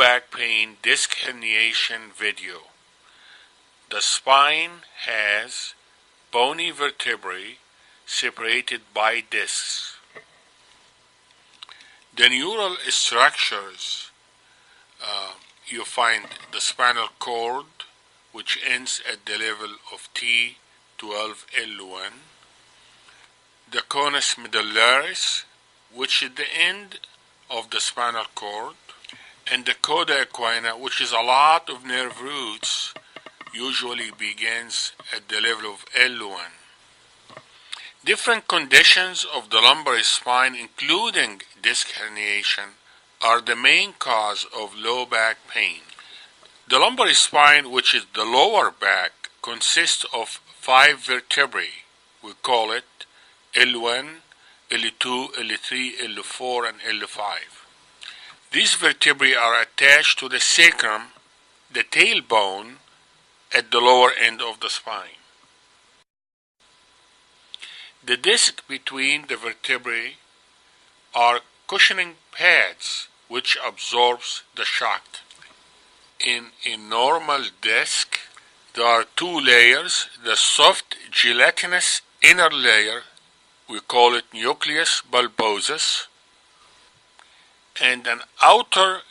back pain disc herniation video. The spine has bony vertebrae separated by discs. The neural structures, you find the spinal cord, which ends at the level of T12L1, the conus medullaris, which is the end of the spinal cord, and the coda equina, which is a lot of nerve roots, usually begins at the level of L1. Different conditions of the lumbar spine, including disc herniation, are the main cause of low back pain. The lumbar spine, which is the lower back, consists of 5 vertebrae. We call it L1, L2, L3, L4, and L5. These vertebrae are attached to the sacrum, the tailbone, at the lower end of the spine. The disc between the vertebrae are cushioning pads which absorbs the shock. In a normal disc, there are 2 layers. The soft gelatinous inner layer, we call it nucleus bulbosus, and an outer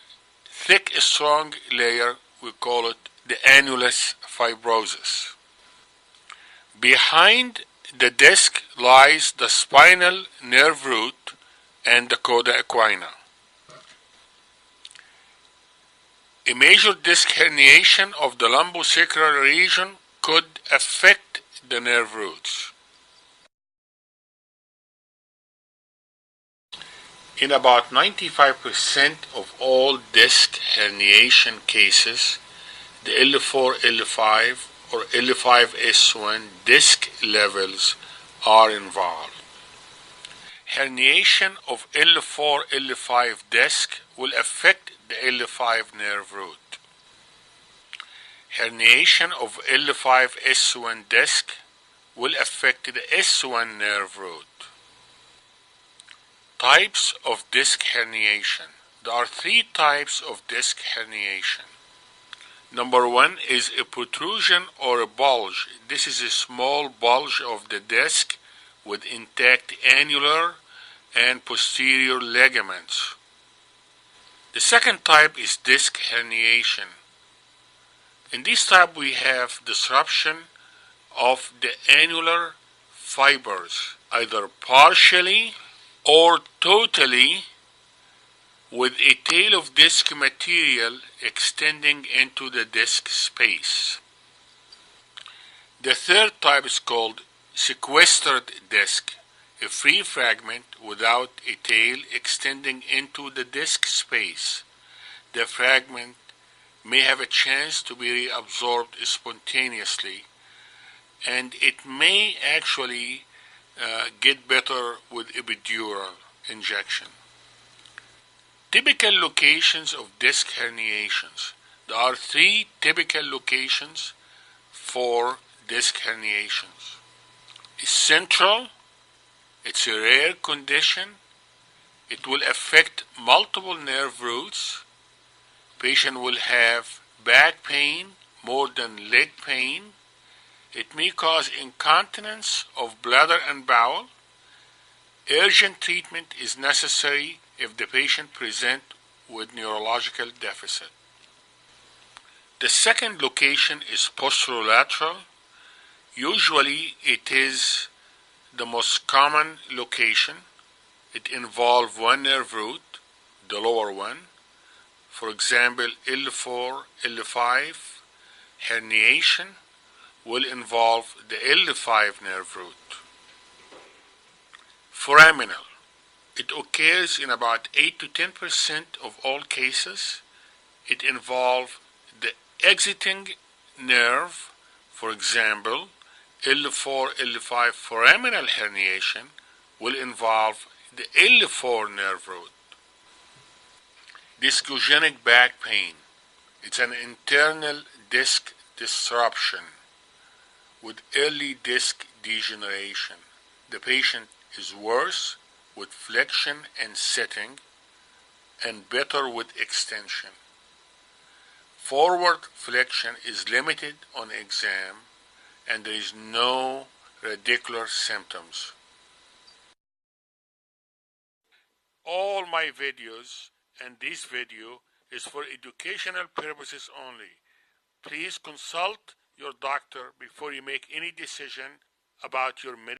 thick strong layer, we call it the annulus fibrosus. Behind the disc lies the spinal nerve root and the coda equina. A major disc herniation of the lumbosacral region could affect the nerve roots. In about 95% of all disc herniation cases, the L4, L5, or L5S1 disc levels are involved. Herniation of L4, L5 disc will affect the L5 nerve root. Herniation of L5S1 disc will affect the S1 nerve root. Types of disc herniation. There are 3 types of disc herniation. Number 1 is a protrusion or a bulge. This is a small bulge of the disc with intact annular and posterior ligaments. The second type is disc herniation. In this type we have disruption of the annular fibers, either partially or totally, with a tail of disc material extending into the disc space. The third type is called sequestered disc, a free fragment without a tail extending into the disc space. The fragment may have a chance to be reabsorbed spontaneously, and it may actually get better with epidural injection. Typical locations of disc herniations. There are 3 typical locations for disc herniations. Central, it's a rare condition. It will affect multiple nerve roots. Patient will have back pain more than leg pain. It may cause incontinence of bladder and bowel. Urgent treatment is necessary if the patient presents with neurological deficit. The second location is posterolateral. Usually it is the most common location. It involves one nerve root, the lower one. For example, L4, L5 herniation will involve the L5 nerve root. Foraminal. It occurs in about 8 to 10% of all cases. It involves the exiting nerve. For example, L4, L5 foraminal herniation will involve the L4 nerve root. Discogenic back pain. It's an internal disc disruption with early disc degeneration. The patient is worse with flexion and setting, and better with extension. Forward flexion is limited on exam and there is no radicular symptoms. All my videos and this video is for educational purposes only. Please consult your doctor before you make any decision about your medical